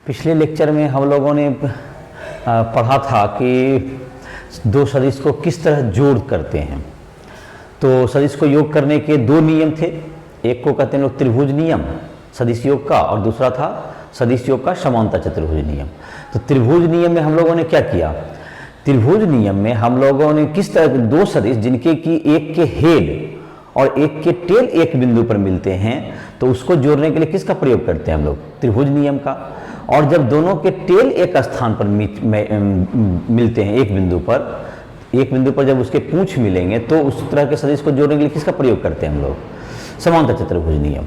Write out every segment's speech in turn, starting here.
पिछले लेक्चर में हम लोगों ने पढ़ा था कि दो सदिश को किस तरह जोड़ करते हैं। तो सदिश को योग करने के दो नियम थे। एक को कहते हैं लोग त्रिभुज नियम सदिश योग का, और दूसरा था सदिश योग का समांतर चतुर्भुज नियम। तो त्रिभुज नियम में हम लोगों ने क्या किया? त्रिभुज नियम में हम लोगों ने किस तरह के दो सदिश जिनके कि एक के हेड और एक के टेल एक बिंदु पर मिलते हैं, तो उसको जोड़ने के लिए किसका प्रयोग करते हैं हम लोग? त्रिभुज नियम का। और जब दोनों के टेल एक स्थान पर मिलते हैं एक बिंदु पर जब उसके पूंछ मिलेंगे, तो उस तरह के सदिश को जोड़ने के लिए किसका प्रयोग करते हैं हम लोग? समांतर चतुर्भुज नियम।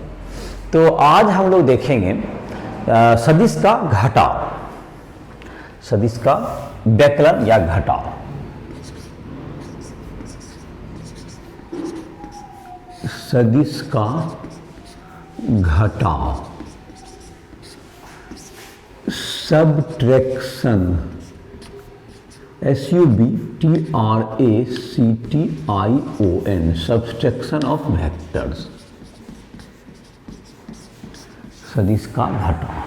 तो आज हम लोग देखेंगे सदिश का घटाव, सदिश का व्यकलन या घटाव। सदिश का घटाव, subtraction, SUBTRACTION, subtraction of vectors, सदिश का घटाव।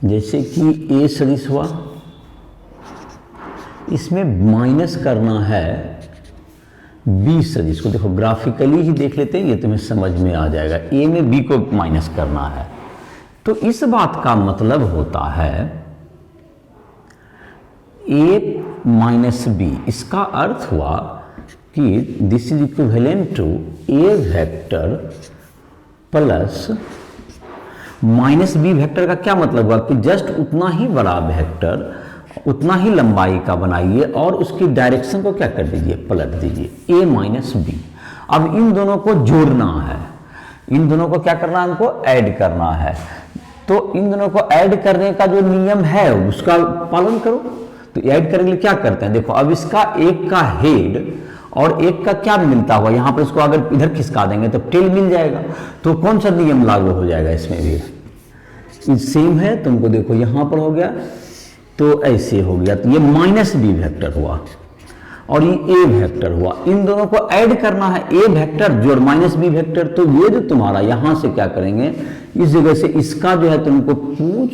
जैसे कि ए सदिश हुआ, इसमें माइनस करना है बी सदिश को। देखो ग्राफिकली ही देख लेते हैं, ये तुम्हें समझ में आ जाएगा। ए में बी को माइनस करना है, तो इस बात का मतलब होता है ए माइनस बी। इसका अर्थ हुआ कि this is equivalent to A vector plus minus B vector. का क्या मतलब हुआ कि जस्ट उतना ही बड़ा वेक्टर, उतना ही लंबाई का बनाइए और उसकी डायरेक्शन को क्या कर दीजिए? पलट दीजिए। ए माइनस बी। अब इन दोनों को जोड़ना है, इन दोनों को क्या करना है? हमको ऐड करना है। तो इन दोनों को ऐड करने का जो नियम है उसका पालन करो। तो ऐड करने के लिए क्या करते हैं? देखो अब इसका एक का हेड और एक का क्या मिलता हुआ, यहां पर इसको अगर इधर खिसका देंगे तो टेल मिल जाएगा। तो कौन सा नियम लागू हो जाएगा इसमें भी? सेम है। तुमको देखो यहां पर हो गया तो ऐसे हो गया, तो ये माइनस बी वेक्टर हुआ और ये ए वेक्टर हुआ। इन दोनों को ऐड करना है, ए वेक्टर जोड़ माइनस बी वेक्टर। तो ये जो तुम्हारा यहां से क्या करेंगे, इस जगह से इसका जो है तुमको पूछ,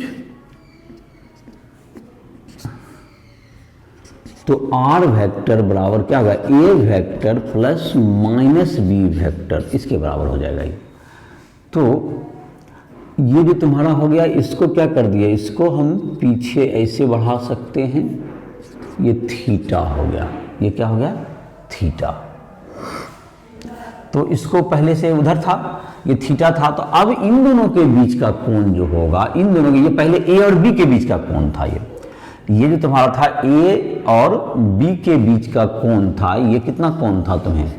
तो आर वेक्टर बराबर क्या होगा? A vector plus minus B vector, इसके बराबर हो जाएगा ये। तो ये जो तुम्हारा हो गया, इसको क्या कर दिया? इसको हम पीछे ऐसे बढ़ा सकते हैं, ये थीटा हो गया। ये क्या हो गया? थीटा। तो इसको पहले से उधर था, ये थीटा था। तो अब इन दोनों के बीच का कोण जो होगा, इन दोनों के, ये पहले ए और बी के बीच का कोण था। ये जो तुम्हारा था ए और बी के बीच का कोण था, ये कितना कोण था तुम्हें?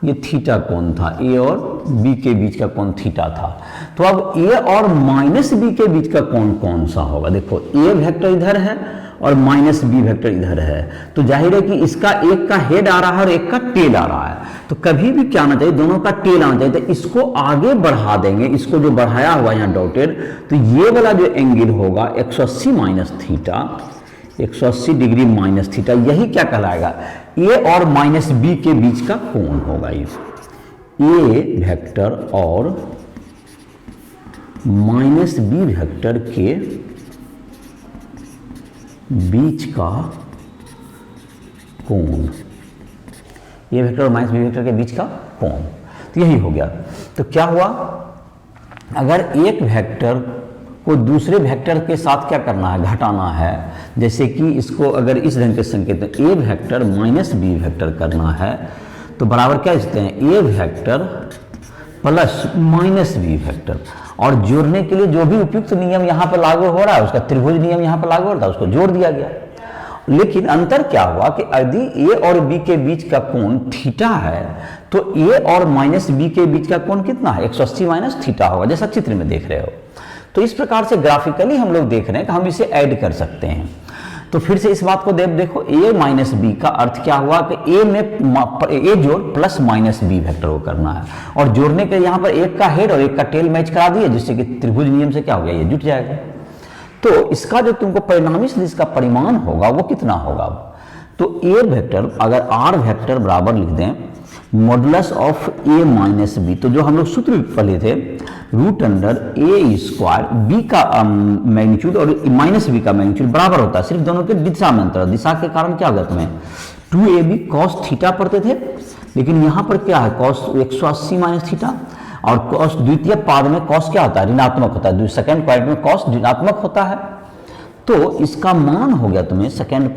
ये थीटा कोण था। ए और बी के बीच का कोण थीटा था। तो अब ए और माइनस बी के बीच का कोण कौन सा होगा? देखो ए वेक्टर इधर है और माइनस बी वेक्टर इधर है, तो जाहिर है कि इसका एक का हेड आ रहा है और एक का टेल आ रहा है। तो कभी भी क्या आना चाहिए? दोनों का टेल आना चाहिए। तो इसको आगे बढ़ा देंगे, इसको जो बढ़ाया हुआ यहाँ डॉटेड, तो ये वाला जो एंगल होगा 180 minus theta, 180 degree minus theta, यही क्या कहलाएगा? ए और माइनस बी के बीच का कोण होगा। ये ए वेक्टर और माइनस बी वेक्टर के बीच का कोण, ए वेक्टर और माइनस बी वेक्टर के बीच का कोण, तो यही हो गया। तो क्या हुआ? अगर एक वेक्टर को दूसरे वेक्टर के साथ क्या करना है? घटाना है। जैसे कि इसको अगर इस ढंग के संकेत A vector minus B vector करना है, तो बराबर क्या लिखते हैं? A vector plus minus B vector. और जोड़ने के लिए जो भी उपयुक्त नियम यहाँ पर लागू हो रहा है, उसका त्रिभुज नियम यहाँ पर लागू हो रहा है, उसको जोड़ दिया गया। लेकिन अंतर क्या हुआ कि यदि ए और बी के बीच का कोण थीटा है, तो ए और माइनस बी के बीच का कोण कितना है? 180 माइनस थीटा होगा, जैसा चित्र में देख रहे हो। तो इस प्रकार से ग्राफिकली हम लोग देख रहे हैं कि हम इसे ऐड कर सकते हैं। तो फिर से इस बात को देखो, ए माइनस बी का अर्थ क्या हुआ कि ए में ए जोड़ प्लस माइनस बी वेक्टर को करना है, और जोड़ने के यहाँ पर एक का हेड और एक का टेल मैच करा दिए, जिससे कि त्रिभुज नियम से क्या हो गया? ये जुट जाएगा। तो इसका जो तुमको परिणामी सदिश का परिमाण होगा वो कितना होगा? तो ए वेक्टर, अगर आर वेक्टर बराबर लिख दें modulus of A minus B, तो जो हम लोग सूत्र पढ़े थे root under A square B का मैग्नीट्यूड और माइनस बी का मैग्नीट्यूड बराबर होता है, सिर्फ दोनों के दिशा में अंतर, दिशा के कारण क्या होगा तुम्हें 2ab कॉस थीटा पढ़ते थे, लेकिन यहां पर क्या है कॉस 180 माइनस थीटा, और कॉस द्वितीय पाद में कॉस क्या होता है ऋणात्मक होता है, सेकंड क्वाड्रेंट में कॉस ऋणात्मक होता है, तो इसका मान हो गया तुम्हें सेकंड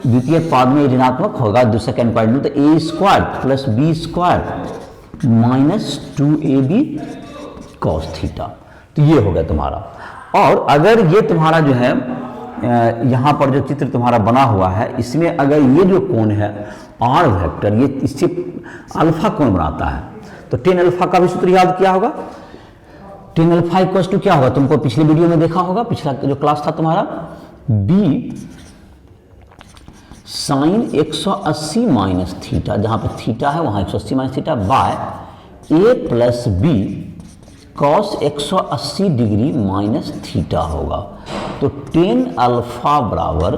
द्वितीय पाद में ऋणात्मक होगा सेकंड क्वाड्रेंट में, तो A square plus B square minus 2ab cos theta, तो ये हो गया तुम्हारा। और अगर ये तुम्हारा जो है यहाँ पर जो चित्र तुम्हारा बना हुआ है इसमें अगर ये जो कोण है आर वेक्टर ये इससे अल्फा कोण बनाता है, तो टेन अल्फा का भी सूत्र याद किया होगा, टेन अल्फा इक्वल्स टू क्या होगा तुमको पिछले वीडियो में देखा होगा, पिछला जो क्लास था तुम्हारा बी साइन 180 माइनस थीटा, जहां पर थीटा है वहां 180 minus theta by A plus B cos 180 degree minus theta होगा, तो टेन अल्फा बराबर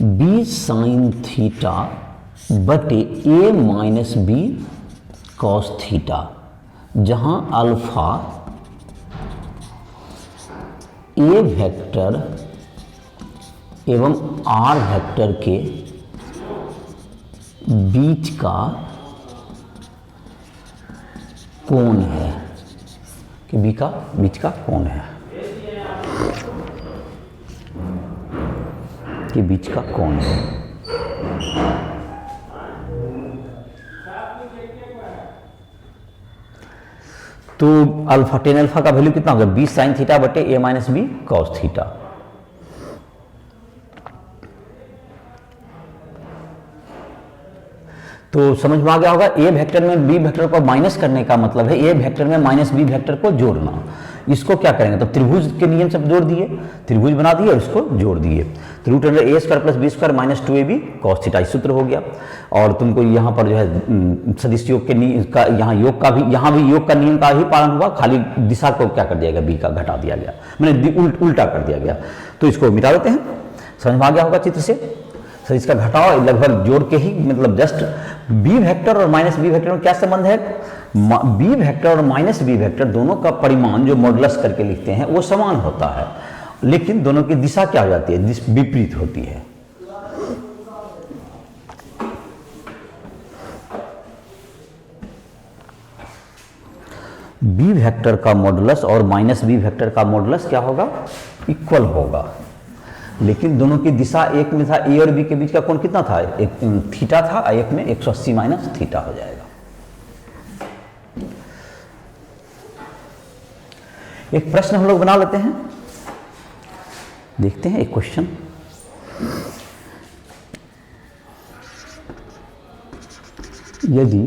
बी साइन थीटा बटे A minus B cos theta, जहां अल्फा ए वेक्टर एवं आर वेक्टर के बीच का कोण है, कि बीच का कोण है, कि बीच का कोण है। तो अल्फा टेन अल्फा का वैल्यू कितना होगा बी साइन थीटा बटे A minus B cos theta, तो समझ में आ गया होगा। ए वेक्टर में बी वेक्टर को माइनस करने का मतलब है ए वेक्टर में माइनस बी वेक्टर को जोड़ना, इसको क्या करेंगे तो त्रिभुज के नियम से जोड़ दिए, त्रिभुज बना दिए और इसको जोड़ दिए, तो root under A square plus B square minus 2ab cos theta सूत्र हो गया। और तुमको यहाँ पर जो है सदिश योग के यहाँ योग का भी यहाँ भी योग का नियम का ही पालन हुआ, खाली दिशा को क्या कर दिया गया बी का घटा दिया गया, मैंने उल्टा कर दिया गया, तो इसको मिटा देते हैं। समझ में आ गया होगा चित्र से, सर इसका घटाव लगभग जोड़ के ही मतलब जस्ट बी वेक्टर और माइनस बी वेक्टर में क्या संबंध है, बी वेक्टर और माइनस बी वेक्टर दोनों का परिमाण जो मॉडुलस करके लिखते हैं वो समान होता है, लेकिन दोनों की दिशा क्या हो जाती है विपरीत होती है। बी वेक्टर का मॉडुलस और माइनस बी वेक्टर का मॉडुलस क्या होगा इक्वल होगा, लेकिन दोनों की दिशा एक में था ए और बी के बीच का कोण कितना था एक थीटा था, एक में 180 माइनस थीटा हो जाएगा। एक प्रश्न हम लोग बना लेते हैं, देखते हैं एक क्वेश्चन। यदि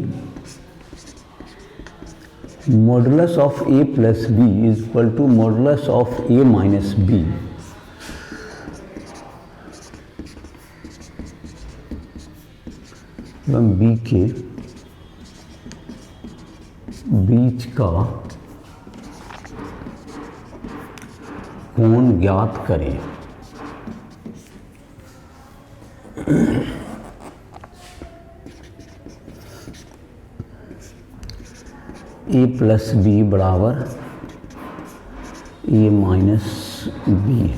modulus of A plus B is equal to modulus of A minus B, एवं बी के बीच का कोण ज्ञात करें, ए प्लस बी बराबर ए माइनस बी,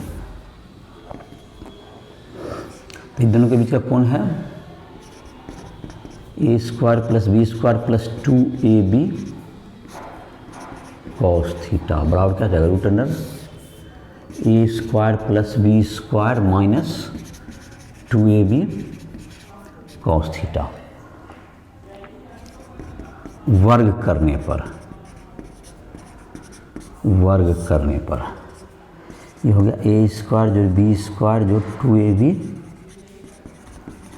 इन दोनों के बीच का कोण है A square plus B square plus 2ab cos theta बराबर क्या जाएगा root under A square plus B square minus 2ab cos theta. वर्ग करने पर ये हो गया ए स्क्वायर जो बी स्क्वायर जो 2ab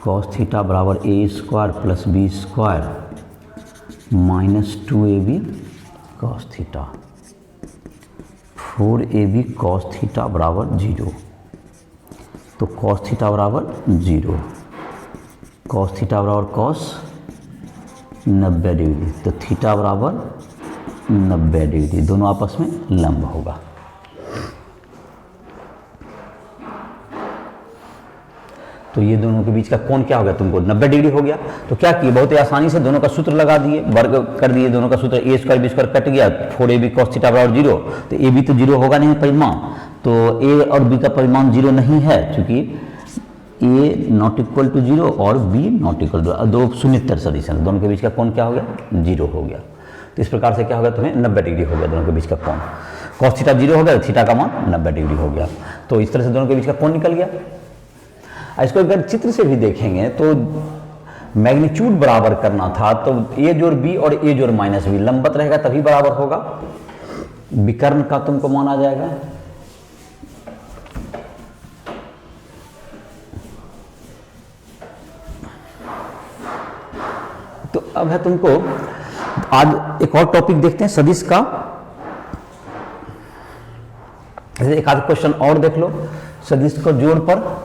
कॉस थीटा बराबर A square plus B square minus 2ab cos theta, 4ab cos theta बराबर 0, तो कॉस थीटा बराबर 0, कॉस थीटा बराबर कॉस 90 डिग्री, तो थीटा बराबर 90 डिग्री, दोनों आपस में लंब होगा। तो ये दोनों के बीच का कोण क्या हो गया तुमको 90 डिग्री हो गया। तो क्या किए, बहुत ही आसानी से दोनों का सूत्र लगा दिए, वर्ग कर दिए दोनों का सूत्र, ए स्क्वायर बी स्क्वायर कट गया, 4ab cos थीटा बराबर 0। तो ए बी तो 0 होगा नहीं परिमाण, तो ए और बी का परिमाण 0 नहीं है, क्योंकि ए नॉट इक्वल टू 0 और बी नॉट इक्वल टू, दो शून्येतर सदिशन, दोनों के बीच का कोण क्या हो गया 0 हो गया। तो इस प्रकार से क्या हो गया तुम्हें 90 डिग्री हो गया दोनों के बीच का कोण। cos थीटा 0 हो गया, थीटा का मान 90 डिग्री हो गया। तो इस तरह से दोनों के बीच का कोण निकल गया। इसको अगर चित्र से भी देखेंगे तो मैग्नीट्यूड बराबर करना था, तो ए जोड़ बी और ए जोड़ माइनस बी लंबवत रहेगा तभी बराबर होगा, विकर्ण का तुमको माना जाएगा। तो अब है तुमको आज एक और टॉपिक देखते हैं सदिश का। एक आध क्वेश्चन और देख लो सदिश को जोड़ पर।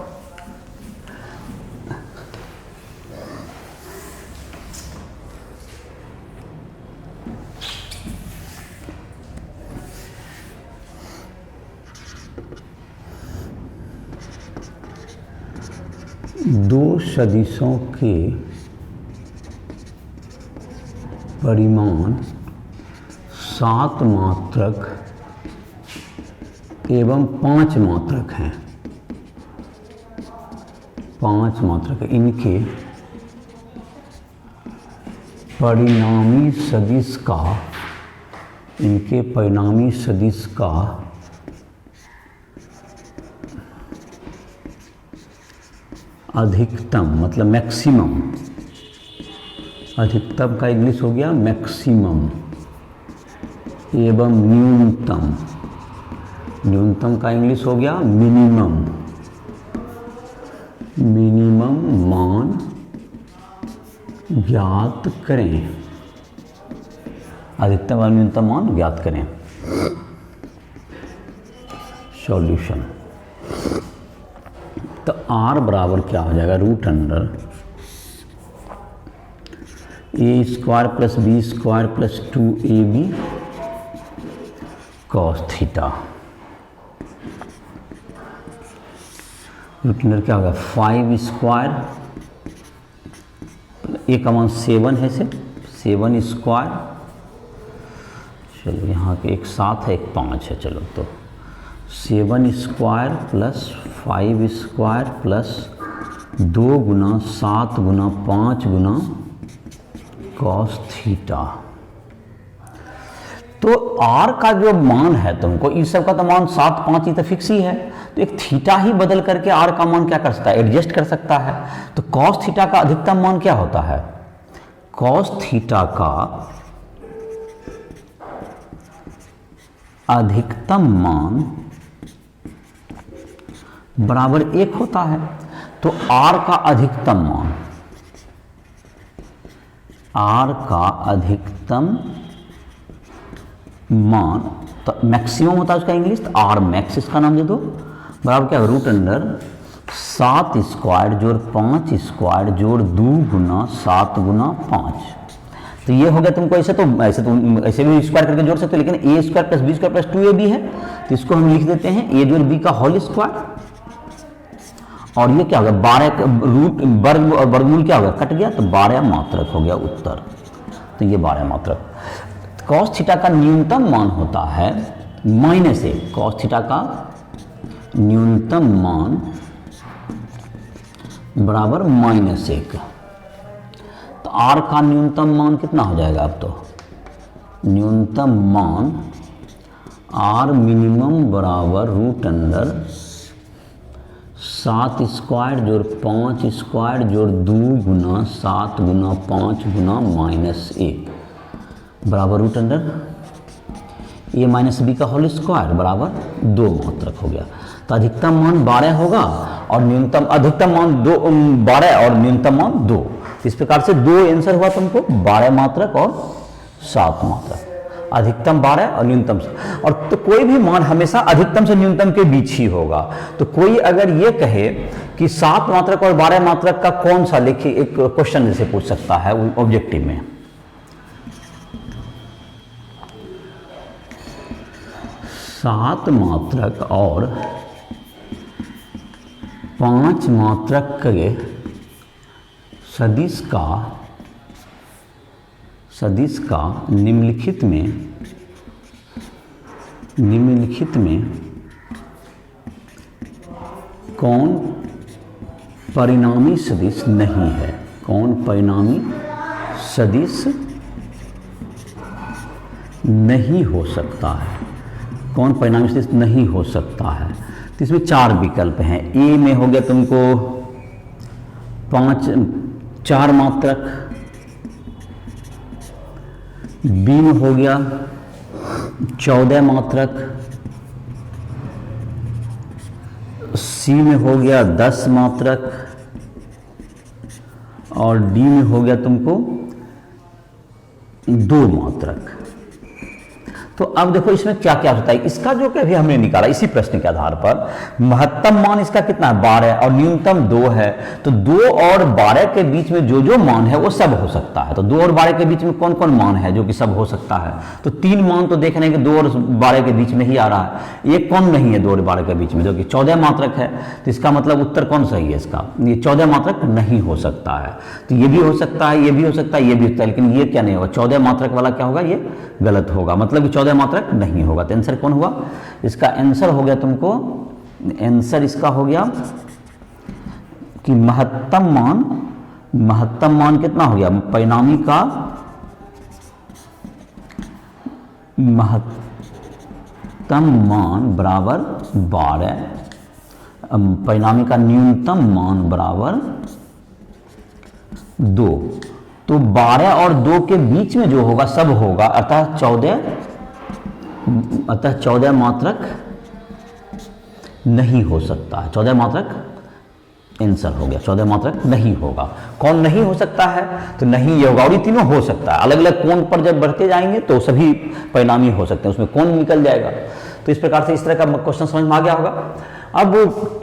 दो सदिशों के परिमाण 7 मात्रक एवं 5 मात्रक हैं, 5 मात्रक, इनके परिणामी सदिश का, इनके परिणामी सदिश का अधिकतम मतलब मैक्सिमम, अधिकतम का इंग्लिश हो गया मैक्सिमम, एवं न्यूनतम, न्यूनतम का इंग्लिश हो गया मिनिमम, मिनिमम मान ज्ञात करें, अधिकतम और न्यूनतम मान ज्ञात करें। सॉल्यूशन, तो R बराबर क्या हो जाएगा, root under A square plus B square plus 2ab cos theta, root under क्या होगा 5 स्क्वायर, ए का मान 7 है, से 7 स्क्वायर, चलो यहाँ के एक 7 है एक 5 है, चलो तो 7 स्क्वायर प्लस 5 स्क्वायर प्लस 2 गुना 7 गुना 5 गुना cos थीटा। तो R का जो मान है तुमको, इस सब का तो मान 7 5 ही तो फिक्स ही है, तो एक थीटा ही बदल करके R का मान क्या कर सकता है, एडजस्ट कर सकता है। तो cos थीटा का अधिकतम मान क्या होता है, cos थीटा का अधिकतम मान बराबर 1 होता है। तो R का अधिकतम मान, R का अधिकतम मान तो मैक्सिमम होता है उसका इंग्लिश, तो R मैक्स इसका नाम दे दो, बराबर क्या, रूट अंडर 7 स्क्वायर जोड़ 5 स्क्वायर जोड़ 2 गुना 7 गुना 5। तो ये हो गया तुमको, ऐसे तो ऐसे भी स्क्वायर करके जोड़ सकते हो, लेकिन A square plus B square plus 2ab है, तो इसको हम लिख देते हैं ए जोड़ बी का होल स्क्वायर, और ये क्या होगा 12 रूट वर्ग और वर्गमूल क्या होगा कट गया, तो 12 मात्रक हो गया उत्तर। तो ये 12 मात्रक। cos थीटा का न्यूनतम मान होता है -1, cos थीटा का न्यूनतम मान बराबर -1। तो R का न्यूनतम मान कितना हो जाएगा, अब तो न्यूनतम मान R मिनिमम बराबर रूट अंडर 7 स्क्वायर जोड़ 5 स्क्वायर जोड़ 2 गुना 7 गुना 5 गुना -1 बराबर रूट अंडर ए माइनस बी का होल स्क्वायर बराबर 2 मात्रक हो गया। तो अधिकतम मान 12 होगा और न्यूनतम, अधिकतम मान 12 और न्यूनतम मान 2। इस प्रकार से 2 आंसर हुआ तुमको, 12 मात्रक और 7 मात्रक, अधिकतम 12 और न्यूनतम। और तो कोई भी मान हमेशा अधिकतम से न्यूनतम के बीच ही होगा। तो कोई अगर ये कहे कि 7 मात्रक और 12 मात्रक का कौन सा, लिखिए एक क्वेश्चन जैसे पूछ सकता है ऑब्जेक्टिव में, 7 मात्रक और 5 मात्रक के सदिश का निम्नलिखित में कौन परिणामी सदिश नहीं है? कौन परिणामी सदिश नहीं हो सकता है? कौन परिणामी सदिश नहीं हो सकता है? तो इसमें 4 विकल्प हैं। ए में हो गया तुमको 4 मात्रक, बी में हो गया 14 मात्रक, सी में हो गया 10 मात्रक और डी में हो गया तुमको 2 मात्रक। तो अब देखो इसमें क्या क्या होता है। इसका जो कि अभी हमने निकाला इसी प्रश्न के आधार पर महत्तम मान इसका कितना है 12 और न्यूनतम 2 है। तो 2 और 12 के बीच में जो जो मान है वो सब हो सकता है। तो 2 और 12 के बीच में कौन कौन मान है जो कि सब हो सकता है? तो 3 मान तो देख रहे हैं कि 2 और 12 के बीच में ही आ रहा है। एक कौन नहीं है 2 और 12 के बीच में, जो कि 14 मात्रक है। तो इसका मतलब उत्तर कौन सही है इसका? ये 14 मात्रक नहीं हो सकता है। तो ये भी हो सकता है, ये भी हो सकता है, ये भी होता है, लेकिन ये क्या नहीं होगा? 14 मात्रक वाला क्या होगा? ये गलत होगा, मतलब कि 14 मात्रक नहीं होगा। तो आंसर कौन हुआ? इसका आंसर हो गया तुमको, आंसर इसका हो गया कि महत्तम मान कितना हो गया? परिणामी का महत्तम मान बराबर 12, परिणामी का न्यूनतम मान बराबर 2। तो 12 और 2 के बीच में जो होगा सब होगा, अतः 14 मात्रक नहीं हो सकता है। 14 मात्रक आंसर हो गया, 14 मात्रक नहीं होगा। कौन नहीं हो सकता है? तो नहीं ये होगा, और ये तीनों हो सकता है। अलग अलग कोण पर जब बढ़ते जाएंगे तो सभी परिणामी हो सकते हैं, उसमें कौन निकल जाएगा। तो इस प्रकार से इस तरह का क्वेश्चन समझ में आ गया होगा। अब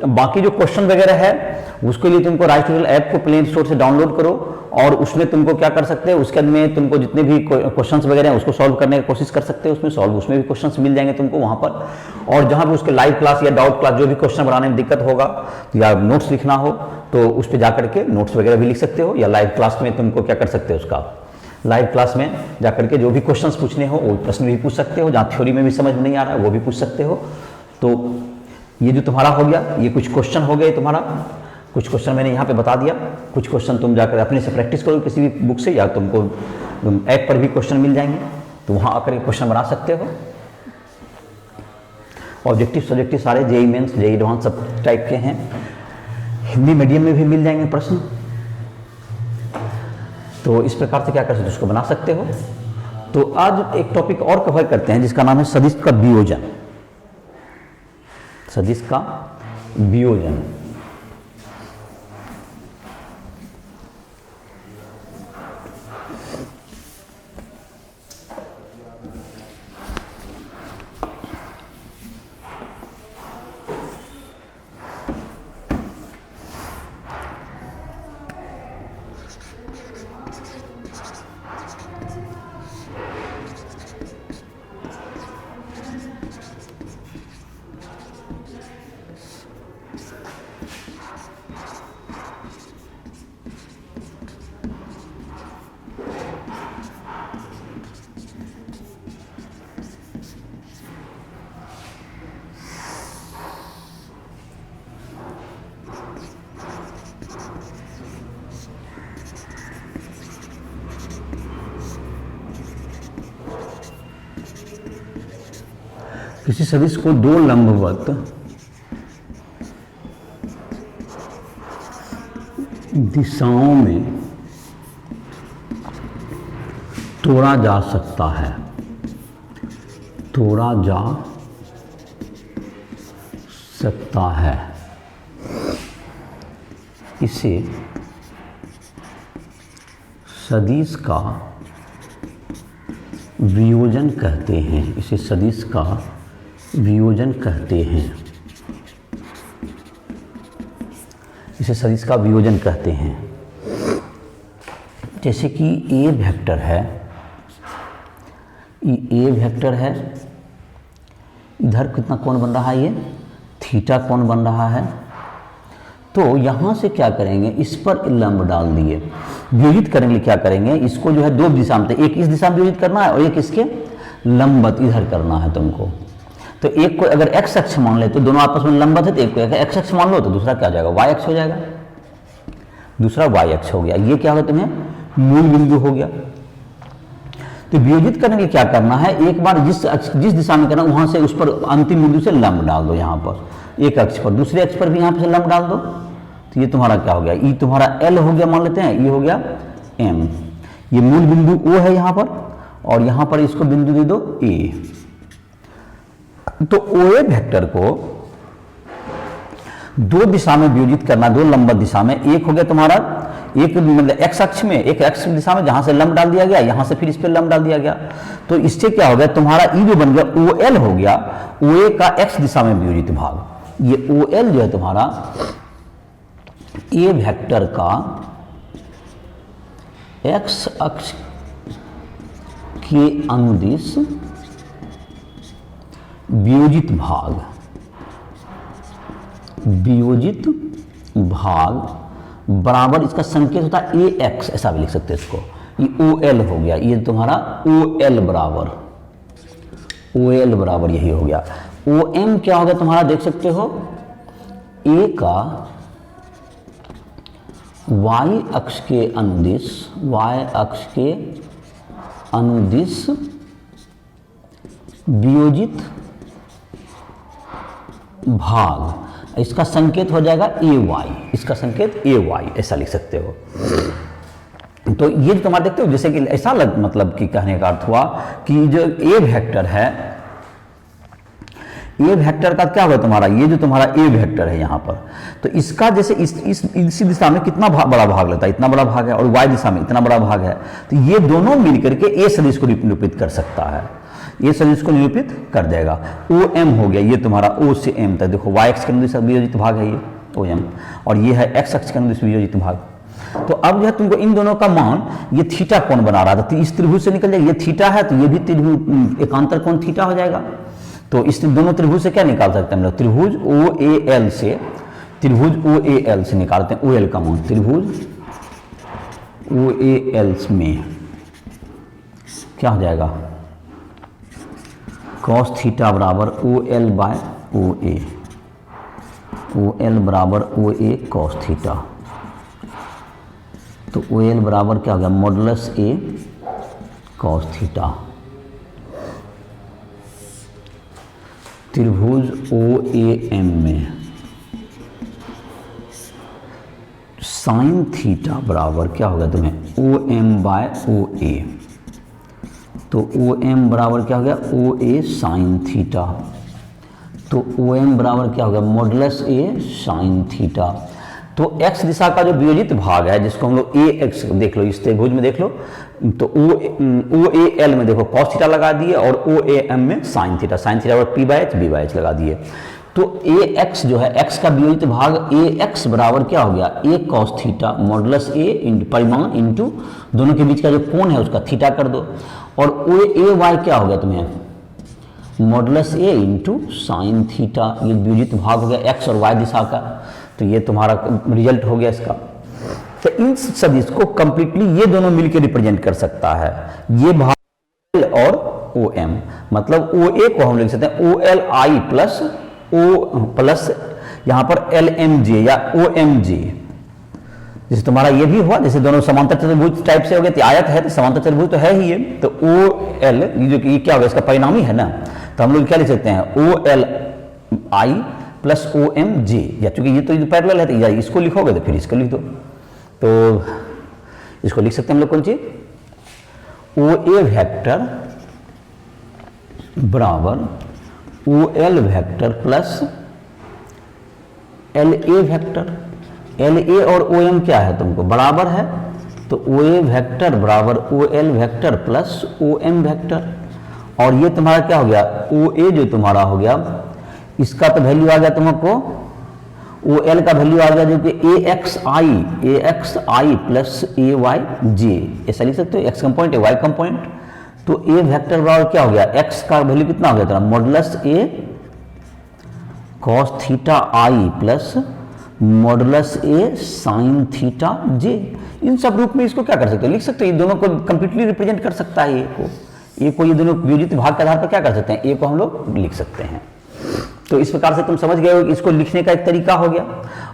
बाकी जो क्वेश्चन वगैरह है उसके लिए तुमको राइस ट्यूटोरियल ऐप को प्ले स्टोर से डाउनलोड करो और उसमें तुमको क्या कर सकते हैं, उसके में तुमको जितने भी क्वेश्चंस वगैरह हैं उसको सॉल्व करने की कोशिश कर सकते हो। उसमें भी क्वेश्चंस मिल जाएंगे तुमको वहां पर। और जहां भी उसके लाइव क्लास या डाउट क्लास जो भी क्वेश्चन बनाने में दिक्कत होगा या नोट्स लिखना हो तो उस पर जाकर के नोट्स वगैरह भी लिख सकते हो, या लाइव क्लास में तुमको क्या कर सकते हो, उसका लाइव क्लास में जाकर के जो भी क्वेश्चंस पूछने हो वो प्रश्न भी पूछ सकते हो। जहाँ थ्योरी में भी समझ में नहीं आ रहा है वो भी पूछ सकते हो। तो ये जो तुम्हारा हो गया, ये कुछ क्वेश्चन हो गए तुम्हारा। कुछ क्वेश्चन मैंने यहाँ पे बता दिया, कुछ क्वेश्चन तुम जाकर अपने से प्रैक्टिस करो किसी भी बुक से, या तुमको ऐप पर भी क्वेश्चन मिल जाएंगे तो वहाँ आकर क्वेश्चन बना सकते हो। ऑब्जेक्टिव सब्जेक्टिव सारे जेईई मेंस जेईई एडवांस सब टाइप के हैं। हिंदी मीडियम में भी मिल जाएंगे प्रश्न। तो इस प्रकार से क्या कर सकते हो, उसको बना सकते हो। तो आज एक टॉपिक और कवर करते हैं जिसका नाम है सदिश का वियोजन। सदिश का वियोजन। किसी सदिश को दो लंबवत दिशाओं में तोड़ा जा सकता है, तोड़ा जा सकता है। इसे सदिश का वियोजन कहते हैं। इसे सदिश का वियोजन कहते हैं। इसे सदिश का वियोजन कहते हैं। जैसे कि ए वेक्टर है, ए वेक्टर है, इधर कितना कोण बन रहा है, ये थीटा कोण बन रहा है। तो यहाँ से क्या करेंगे, इस पर लंब डाल दिए। वियोजित करने के लिए क्या करेंगे, इसको जो है दो दिशा में, एक इस दिशा में वियोजित करना है और एक इसके लंबवत इधर करना है तुमको। तो एक को अगर एक्स अक्ष मान ले तो दोनों आपस में लंबवत है, तो एक को अगर एक्स अक्ष मान लो तो दूसरा क्या हो जाएगा, वाई अक्ष हो जाएगा, दूसरा वाई अक्ष हो गया। ये क्या होगा, तुम्हें मूल बिंदु हो गया। तो वियोजित करने के लिए क्या करना है, एक बार जिस दिशा में करना वहां से उस पर अंतिम बिंदु से लंब डाल दो, यहाँ पर एक अक्ष पर, दूसरे अक्ष पर भी यहाँ पे से लंब डाल दो। तो ये तुम्हारा क्या हो गया, ई तुम्हारा एल हो गया मान लेते हैं, ये हो गया एम। ये मूल बिंदु ओ है यहाँ पर, और यहाँ पर इसको बिंदु दे दो ए। तो ओ ए वेक्टर को दो दिशा में वियोजित करना, दो लंबवत दिशा में। एक हो गया तुम्हारा, एक मतलब एक्स अक्ष में, एक एक्स दिशा में जहां से लंब डाल दिया गया, यहां से फिर इस पे लंब डाल दिया गया। तो इससे क्या हो गया, तुम्हारा ई जो बन गया ओ एल हो गया, ओ ए का एक्स दिशा में वियोजित भाग। ये ओ एल जो है तुम्हारा ए वेक्टर का एक्स अक्ष के अनुदिश वियोजित भाग, वियोजित भाग बराबर इसका संकेत होता है ए एक्स, ऐसा भी लिख सकते हैं इसको। ये ओ एल हो गया, ये तुम्हारा ओ एल बराबर, ओ एल बराबर यही हो गया। ओ एम क्या हो गया तुम्हारा, देख सकते हो, ए का वाई अक्ष के अनुदिश, वाई अक्ष के अनुदिश वियोजित भाग, इसका संकेत हो जाएगा ए वाई, इसका संकेत ए वाई, ऐसा लिख सकते हो। तो ये जो तुम्हारा देखते हो, जैसे कि ऐसा मतलब कि कहने का अर्थ हुआ कि जो ए वेक्टर है, ए वेक्टर का क्या होगा तुम्हारा, ये जो तुम्हारा ए वेक्टर है यहाँ पर, तो इसका जैसे इसी दिशा में कितना बड़ा भाग लेता है, इतना बड़ा भाग है, और वाई दिशा में इतना बड़ा भाग है, तो ये दोनों मिलकर के ए सदिश को निरूपित कर सकता है, ये सदिश को निरूपित कर देगा। ओ एम हो गया, ये तुम्हारा ओ से एम तक, देखो वाई अक्ष के अनुदिश वियोजित भाग है ये ओ एम, और ये है एक्स अक्ष के अनुदिश वियोजित भाग। तो अब जो है तुमको इन दोनों का मान, ये थीटा कोण बना रहा था, तो इस त्रिभुज से निकल जाएगा, ये थीटा है तो ये भी त्रिभुज एकांतर कोण थीटा हो जाएगा। तो इस दोनों त्रिभुज से क्या निकाल सकते हैं हम लोग, त्रिभुज ओ ए एल से, त्रिभुज ओ ए एल से निकालते हैं ओ एल का मान, त्रिभुज ओ ए एल में क्या हो जाएगा, कॉस थीटा बराबर O L by O A, O L बराबर ओ ए कॉस थीटा। तो ओ एल बराबर क्या हो गया, मॉडुलस ए कॉस थीटा। त्रिभुज ओ ए एम में साइन थीटा बराबर क्या होगा तुम्हें, ओ एम बाय ओ ए। तो ओ एम बराबर क्या हो गया, ओ ए साइन थीटा। तो ओ एम बराबर क्या हो गया, मॉडुलस ए साइन थीटा। तो एक्स दिशा का जो वियोजित भाग है, जिसको हम लोग ए एक्स देख लो, इस त्रिभुज में देख लो, तो ओ ए एल में देखो कॉस थीटा लगा दिए, और ओ ए एम में sine theta, sine theta P by H B by H लगा दिए। तो ए एक्स जो है, एक्स का वियोजित भाग ए एक्स बराबर क्या हो गया, ए कॉस थीटा मॉडुलस ए परिमाण इंटू दोनों के बीच का जो कोण है उसका थीटा कर दो, और ओ ए वाई क्या हो गया तुम्हें, मॉडुलस ए इंटू साइन थीटा। ये वियोजित भाग हो गया एक्स और वाई दिशा का। तो ये तुम्हारा रिजल्ट हो गया इसका। तो इन सदिश को कंप्लीटली ये दोनों मिलकर रिप्रेजेंट कर सकता है, ये भाग और ओ एम, मतलब ओ ए को हम लिख सकते हैं O L I plus O plus यहाँ पर एल एम जे या ओ एम जे। जैसे तुम्हारा ये भी हुआ, जैसे दोनों समांतर चतुर्भुज टाइप से हो गए, तो आयत है तो समांतर चतुर्भुज तो है ही ये, तो ओ एल जो कि क्या होगा, इसका परिणामी है ना, तो हम लोग क्या लिख सकते हैं, O L I plus O M J, या चूंकि ये तो पैरेलल है तो या इसको लिखोगे तो फिर इसको लिख दो। तो इसको लिख सकते हैं हम लोग कौन चीज, ओ ए वेक्टर बराबर O L vector plus L A vector. L A और ओ एम क्या है तुमको बराबर है, तो ओ ए वेक्टर बराबर O L vector plus O M vector. और ये तुम्हारा क्या हो गया, ओ ए जो तुम्हारा हो गया, इसका तो वैल्यू आ गया तुमको, ओ एल का वैल्यू आ गया जो कि A X I plus A Y J, ऐसा लिख सकते हो, X component A Y component. तो ए वेक्टर बराबर क्या हो गया, एक्स का वैल्यू कितना हो गया था, मॉडुलस ए कॉस थीटा आई प्लस मॉडुलस ए साइन थीटा जे। इन सब रूप में इसको क्या कर सकते हैं, लिख सकते हैं। ये दोनों को कंप्लीटली रिप्रेजेंट कर सकता है। ए को ये दोनों वियोजित भाग के आधार पर क्या कर सकते हैं, ए को हम लोग लिख सकते हैं। तो इस प्रकार से तुम समझ गए हो कि इसको लिखने का एक तरीका हो गया।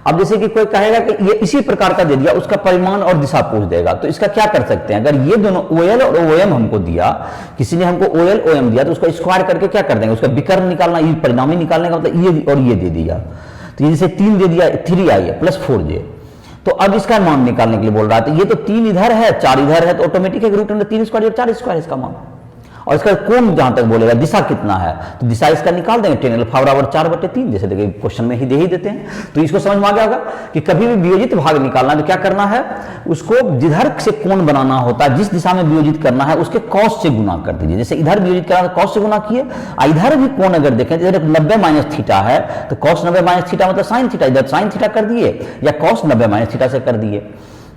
अब जैसे कि कोई कहेगा कि ये इसी प्रकार का दे दिया, उसका परिमाण और दिशा पूछ देगा, तो इसका क्या कर सकते हैं, अगर ये दोनों OL और OM हमको दिया, किसी ने हमको OL OM दिया, तो उसको स्क्वायर करके क्या कर देंगे, उसका विकर्ण निकालना, ये परिणामी निकालने का मतलब ये और ये दे दिया। तो जैसे 3 दे दिया, 3i प्लस 4j। तो अब इसका मान निकालने के लिए बोल रहा है, तो ये तो 3 इधर है 4 इधर है, तो ऑटोमेटिक है रूट अंडर 3 स्क्वायर 4 स्क्वायर इसका मान। और इसका कोण जहां तक बोलेगा दिशा कितना है, तो दिशा इसका निकाल देंगे, tan अल्फा बराबर 4/3, जैसे देखिए क्वेश्चन में ही दे ही देते हैं। तो इसको समझ में आ गया होगा कि कभी भी वियोजित भाग निकालना है तो क्या करना है, उसको जिधर से कोण बनाना होता है, जिस दिशा में वियोजित करना है उसके कॉस से गुना कर दीजिए। जैसे इधर वियोजित करना है कॉस से गुना किए, इधर भी कोण अगर देखें, इधर 90 माइनस थीटा है, तो कॉस 90 माइनस थीटा मतलब साइन थीटा, इधर साइन थीटा कर दिए या कॉस 90 माइनस थीटा से कर दिए।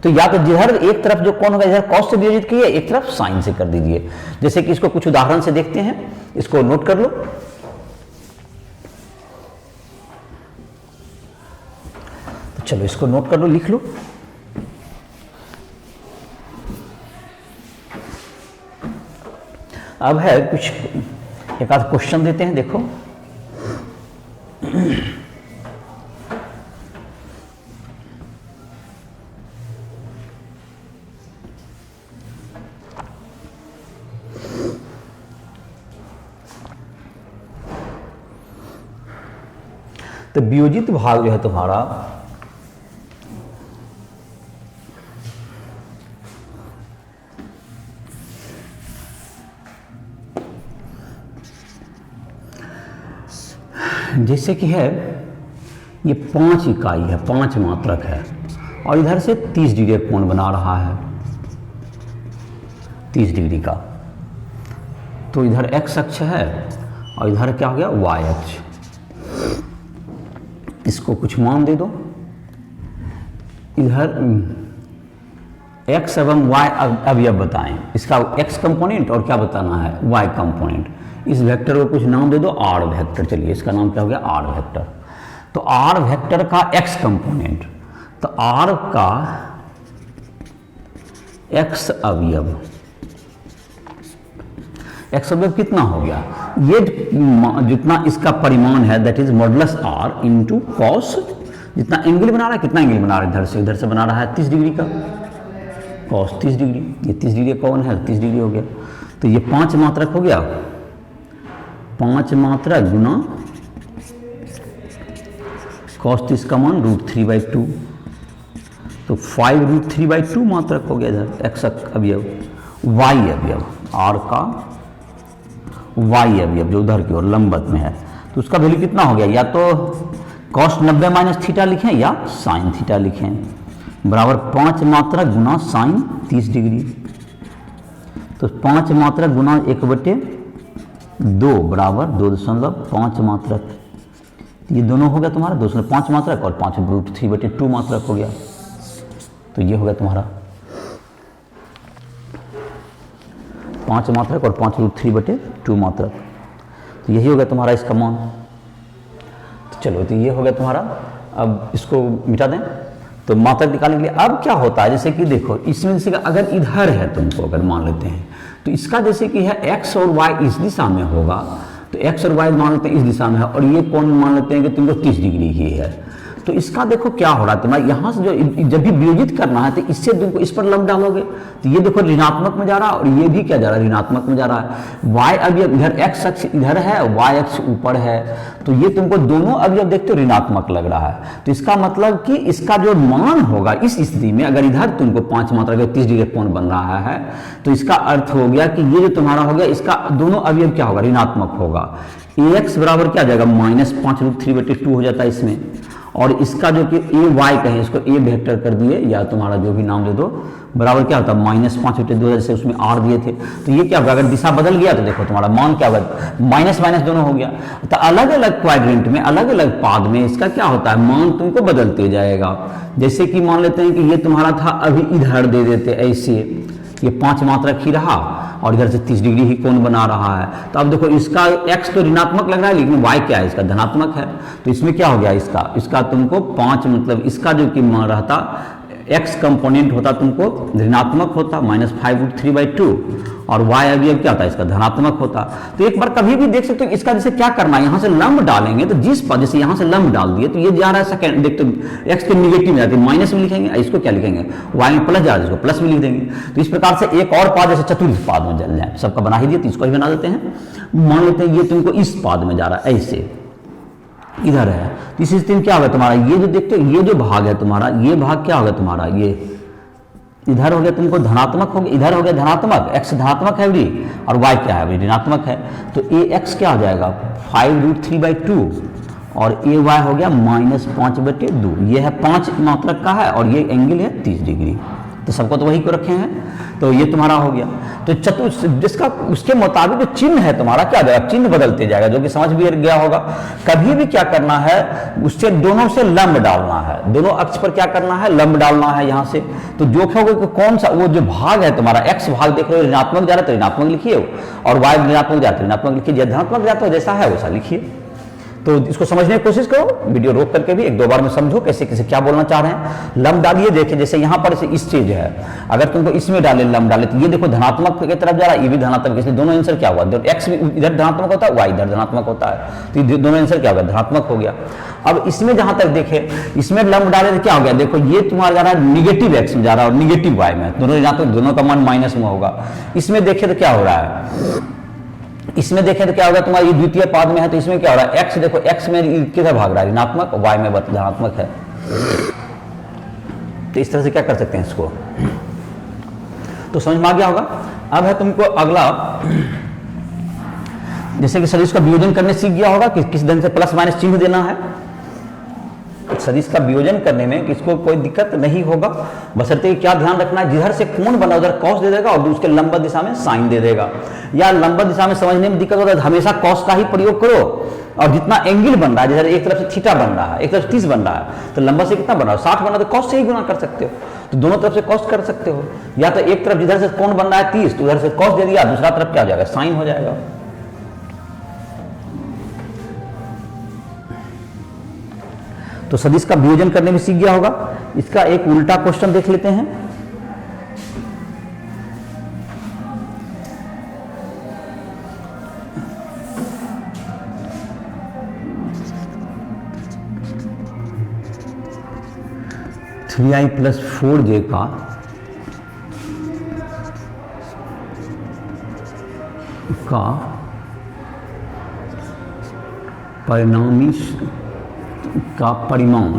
तो या तो जिधर एक तरफ जो कोण होगा इधर कॉस से वियोजित किए, एक तरफ साइन से कर दीजिए। जैसे कि इसको कुछ उदाहरण से देखते हैं, इसको नोट कर लो। तो चलो इसको नोट कर लो, लिख लो। अब है कुछ एक आध क्वेश्चन देते हैं, देखो। तो वियोजित भाग जो है तुम्हारा जैसे कि है ये 5 इकाई है, 5 मात्रक है, और इधर से 30 डिग्री कोण बना रहा है, 30 डिग्री का। तो इधर x अक्ष है और इधर क्या हो गया y अक्ष। इसको कुछ मान दे दो, इधर x एवं y अवयव बताएं, इसका x कंपोनेंट और क्या बताना है y कंपोनेंट। इस वेक्टर को कुछ नाम दे दो r वेक्टर। चलिए इसका नाम क्या हो गया r वेक्टर। तो r वेक्टर का x कंपोनेंट, तो r का x अवयव, x अवयव कितना हो गया, ये जितना इसका परिमाण है that is modulus r into cos, जितना एंगल बना रहा है, कितना एंगल बना रहा है, इधर से बना रहा है 30 डिग्री का, कॉस 30 डिग्री, ये 30 डिग्री कौन है 30 डिग्री हो गया। तो ये 5 मात्रक हो गया, 5 मात्रक गुना कॉस 30 का मान √3/2, तो 5√3/2 मात्रक हो गया इधर x अवयव। y अवयव, r का y अवयव जो उधर की ओर लंबवत में है, तो उसका वैल्यू कितना हो गया, या तो cos 90 माइनस थीटा लिखें या साइन थीटा लिखें, बराबर 5 मात्रक गुना साइन 30 डिग्री। तो 5 मात्रक गुना 1/2 बराबर 2.5 मात्रक। ये दोनों हो गया तुम्हारा 2.5 मात्रक और 5√3/2 मात्रक हो गया। तो ये हो गया तुम्हारा 5 मात्रक और 5√3/2 मात्रक। तो यही हो गया तुम्हारा इसका मान। तो चलो, तो ये हो गया तुम्हारा। अब इसको मिटा दें तो मात्रक निकालने के लिए अब क्या होता है, जैसे कि देखो इसमें जैसे कि अगर इधर है तुमको अगर मान लेते हैं, तो इसका जैसे कि है x और y इस दिशा में होगा, तो x और y मान लेते हैं इस दिशा में है, और ये कोण मान लेते हैं कि तुमको 30 डिग्री ही है। तो इसका देखो क्या हो रहा है तुम्हारा, यहाँ से जो जब भी वियोजित करना है तो इससे तुमको इस पर लंब डालोगे, तो ये देखो ऋणात्मक में जा रहा है और ये भी क्या जा रहा है ऋणात्मक में जा रहा है। y अवयव इधर x अक्ष इधर है, y अक्ष ऊपर है, तो ये तुमको दोनों अवयव देखते हो ऋणात्मक लग रहा है। तो इसका मतलब कि इसका जो मान होगा इस स्थिति में, अगर इधर तुमको 5 मात्रक 30 डिग्री कोण बन रहा है, तो इसका अर्थ हो गया कि ये जो तुम्हारा हो गया इसका दोनों अवयव क्या होगा ऋणात्मक होगा। ax बराबर क्या आ जाएगा -5√3/2 हो जाता है इसमें, और इसका जो कि ए वाई कहें इसको ए वेक्टर कर दिए या तुम्हारा जो भी नाम दे दो, बराबर क्या होता है -5/2, जैसे उसमें आर दिए थे। तो ये क्या होगा, अगर दिशा बदल गया तो देखो तुम्हारा मान क्या होगा, माइनस माइनस दोनों हो गया। तो अलग अलग क्वाड्रेंट में अलग अलग पाद में इसका क्या होता है मान तुमको बदलते जाएगा। जैसे कि मान लेते हैं कि ये तुम्हारा था, अभी इधर दे देते ऐसे, ये 5 मात्रक ही रहा और इधर से 30 डिग्री ही कोण बना रहा है। तो अब देखो इसका x तो ऋणात्मक लग रहा है, लेकिन y क्या है, इसका धनात्मक है। तो इसमें क्या हो गया, इसका तुमको 5 मतलब इसका जो कि रहता x कंपोनेंट होता तुमको ऋणात्मक होता -5√3/2 और y अवयव क्या होता है इसका धनात्मक होता। तो एक बार कभी भी देख सकते हो इसका जैसे क्या करना है, यहाँ से लंब डालेंगे तो जिस पद जैसे यहाँ से लंब डाल दिए तो ये जा रहा है सेकंड, देख तो x के निगेटिव में जाते हैं माइनस में लिखेंगे, इसको क्या लिखेंगे y में प्लस जा रहा है इसको प्लस में लिख देंगे। तो इस प्रकार से एक और पाद जैसे चतुर्थ पाद में चल जाए, सबका बना ही दिए तो इसको ही बना देते हैं। मान लेते हैं ये तुमको इस पाद में जा रहा है, ऐसे इधर है, इस स्थिति में क्या होगा तुम्हारा, ये जो देखते हो ये जो भाग है तुम्हारा, ये भाग क्या होगा तुम्हारा, ये इधर हो गया तुमको धनात्मक हो गया, इधर हो गया धनात्मक, x धनात्मक है अभी और y क्या है अभी ऋणात्मक है। तो ax क्या हो जाएगा 5√3/2 और ay हो गया -5/2। ये है 5 मात्रक का है और ये एंगल है 30 डिग्री। तो सबको तो वही को रखे हैं, तो ये तुम्हारा हो गया। तो जिसका उसके मुताबिक जो चिन्ह है तुम्हारा क्या जाएगा, चिन्ह बदलते जाएगा, जो कि समझ भी गया होगा। कभी भी क्या करना है, उससे दोनों से लंब डालना है, दोनों अक्ष पर क्या करना है लंब डालना है यहाँ से। तो जो क्या होगा कि कौन सा वो जो भाग है तुम्हारा x भाग देख रहे हो ऋणात्मक जा रहा है तो ऋणात्मक लिखिए और y ऋणात्मक जा रहा है ऋणात्मक लिखिए, धनात्मक जाता है जैसा है वैसा लिखिए। तो इसको समझने की कोशिश करो, वीडियो रोक करके भी 1-2 बार में समझो कैसे कैसे क्या बोलना चाह रहे हैं। लंब डालिए, देखिए जैसे यहाँ पर इस चीज है, अगर तुमको इसमें डाले लंब डाले तो ये देखो धनात्मक की तरफ जा रहा है, ये भी धनात्मक, इसलिए दोनों आंसर क्या हुआ, x इधर धनात्मक होता है y इधर धनात्मक होता है, तो ये दोनों आंसर क्या होगा धनात्मक हो गया। अब इसमें जहां तक देखे इसमें लंब डाले तो क्या हो गया, देखो ये तुम्हारा जा रहा है निगेटिव x में जा रहा है और निगेटिव y में, दोनों ऋणात्मक दोनों का मान माइनस में होगा। इसमें देखे तो क्या हो रहा है, इसमें देखें तो क्या होगा तुम्हारा ये द्वितीय पाद में है, तो इसमें क्या हो रहा है x देखो x में किधर भाग रहा है ऋणात्मक, y में धनात्मक है। तो इस तरह से क्या कर सकते हैं इसको, तो समझ में आ गया होगा। अब है तुमको अगला, जैसे कि सदिश का वियोजन करने सीख गया होगा कि किस ढंग से प्लस माइनस चिन्ह देना है। सदिश का वियोजन करने में किसको कोई दिक्कत नहीं होगा, बशर्ते क्या ध्यान रखना है, जिधर से कोण बना उधर कॉस दे देगा और उसके लंबवत दिशा में साइन दे देगा। या लंबवत दिशा में समझने में दिक्कत होता है हमेशा कॉस का ही प्रयोग करो, और जितना एंगल बन रहा है जैसे एक तरफ से थीटा बन रहा है एक तरफ से 30 बन रहा है, तो लंबा से कितना बन रहा है 60 बन रहा है, तो कॉस से ही गुना कर सकते हो, तो दोनों तरफ से कॉस कर सकते हो। या तो एक तरफ जिधर से कोण बन रहा है 30 तो उधर से कॉस दे दिया, दूसरा तरफ क्या हो जाएगा साइन हो जाएगा। तो सदिश का वियोजन करने में सीख गया होगा। इसका एक उल्टा क्वेश्चन देख लेते हैं। थ्री आई प्लस 4j का परिणामी का परिमाण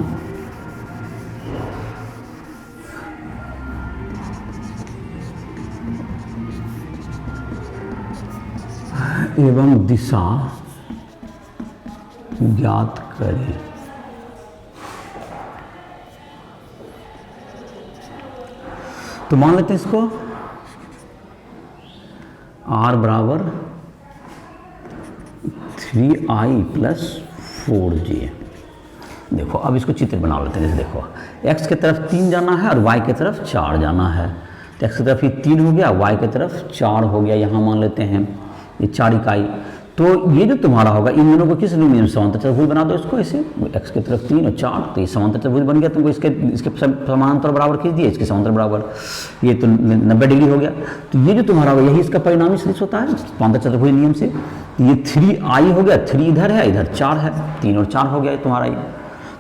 एवं दिशा ज्ञात करें। तो मान लेते हैं इसको r बराबर 3i प्लस 4j। देखो अब इसको चित्र बना लेते हैं। जैसे देखो x की तरफ 3 जाना है और y की तरफ 4 जाना है, तो x की तरफ ये 3 हो गया, y की तरफ 4 हो गया। यहाँ मान लेते हैं ये 4 इकाई। तो ये जो तुम्हारा होगा इन दोनों को किस नियम से समांतर चतुर्भुज बना दो इसको, ऐसे x की तरफ 3 और 4, तो ये समांतर चतुर्भुज बन गया। तुमको इसके समांतर बराबर खींच दिए, इसके समांतर बराबर, ये तो 90 डिग्री हो गया। तो ये जो तुम्हारा होगा यही इसका परिणामी सदिश होता है समांतर चतुर्भुज नियम से। ये 3i हो गया, 3 इधर है इधर 4 है, 3 और 4 हो गया तुम्हारा ये,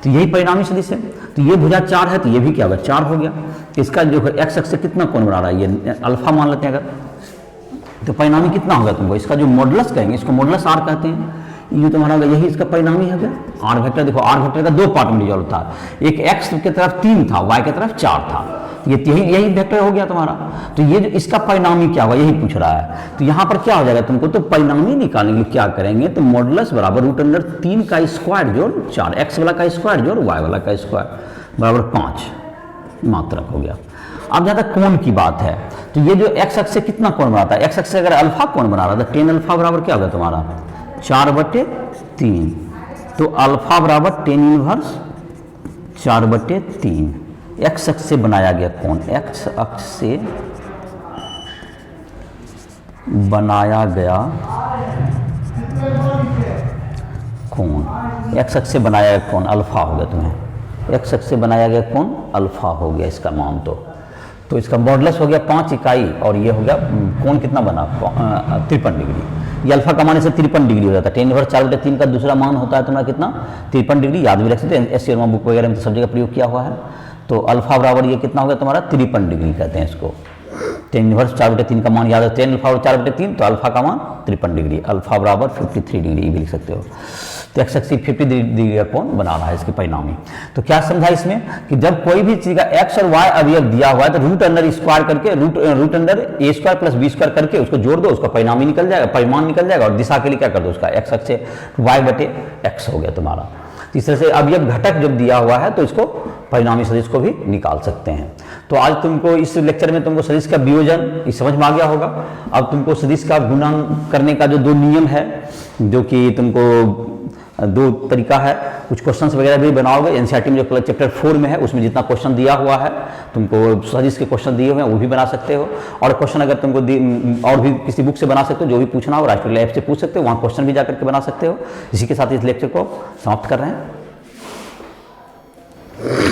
तो यही परिणामी सदिश है। तो ये भुजा 4 है तो ये भी क्या होगा 4 हो गया। इसका जो है x अक्ष से कितना कोण बना रहा है, ये अल्फा मान लेते हैं अगर, तो परिणामी कितना होगा तुमको, इसका जो मॉडुलस कहेंगे इसको मॉडुलस r कहते हैं। ये तुम्हारा होगा यही इसका परिणामी है क्या r वेक्टर। देखो r वेक्टर का 2 पार्ट में डिवाइड होता है, एक x की तरफ 3 था, y की तरफ 4 था, यही वेक्टर हो गया तुम्हारा। तो ये जो इसका परिणामी क्या होगा यही पूछ रहा है। तो यहाँ पर क्या हो जाएगा तुमको, तो परिणामी निकालने के लिए क्या करेंगे, तो मॉडुलस बराबर √3 का स्क्वायर जोड़ 4, x वाला का स्क्वायर जोड़ y वाला का स्क्वायर बराबर 5 मात्रक हो गया। अब जहाँ तक कोण की बात है, तो ये जो x अक्ष से कितना कोण बनाता है, x अक्ष से अगर अल्फा कोण बना रहा था, tan अल्फा बराबर क्या होगा तुम्हारा 4/3, तो अल्फा बराबर tan इनवर्स 4/3 x अक्ष से बनाया गया कोण, x अक्ष से बनाया गया कोण, एक्स अक्ष से बनाया गया कोण अल्फा हो गया, तुम्हें एक्स अक्ष से बनाया गया कोण अल्फा हो गया इसका मान। तो इसका मॉडुलस हो गया 5 इकाई और ये हो गया कोण कितना बना 53 डिग्री। ये अल्फा का मान इससे 53 डिग्री हो जाता है। tan इनवर्स 4/3 का दूसरा मान होता है तुम्हारा कितना 53 डिग्री, याद भी रख सकते हैं, एस बुक वगैरह में तो सब जगह प्रयोग किया हुआ है। तो अल्फा बराबर ये कितना हो गया तुम्हारा 53 डिग्री कहते हैं इसको। tan इनवर्स 4/3 का मान याद है, tan अल्फा 4/3 तो अल्फा का मान 53 डिग्री, अल्फा बराबर 53 डिग्री भी लिख सकते हो। तो एक्स एक्सिस 50 डिग्री का कोण बना रहा है इसके परिणामी। तो क्या समझा इसमें कि जब कोई भी चीज का एक्स और वाई अवयव दिया हुआ है तो रूट अंडर स्क्वायर करके root under A square plus B square करके उसको जोड़ दो, उसका परिणामी निकल जाएगा, परिमाण निकल जाएगा और दिशा के लिए क्या कर दो उसका एक्स अक्ष से वाई बटे एक्स हो गया तुम्हारा। तो इस तरह से अवयव घटक जब दिया हुआ है तो इसको परिणामी सदिश को भी निकाल सकते हैं। तो आज तुमको इस लेक्चर में तुमको सदिश का वियोजन इस समझ में आ गया होगा। अब तुमको सदिश का गुणन करने का जो 2 नियम है, जो कि तुमको 2 तरीका है, कुछ क्वेश्चंस वगैरह भी बनाओगे। एनसीईआरटी में जो चैप्टर 4 में है उसमें जितना क्वेश्चन दिया हुआ है तुमको सदिश के क्वेश्चन दिए हुए हैं वो भी बना सकते हो। और क्वेश्चन अगर तुमको और भी किसी बुक से बना सकते हो, जो भी पूछना हो राष्ट्रीय लैब से पूछ सकते हो, वहाँ क्वेश्चन भी जा करके बना सकते हो। इसी के साथ इस लेक्चर को समाप्त कर रहे हैं।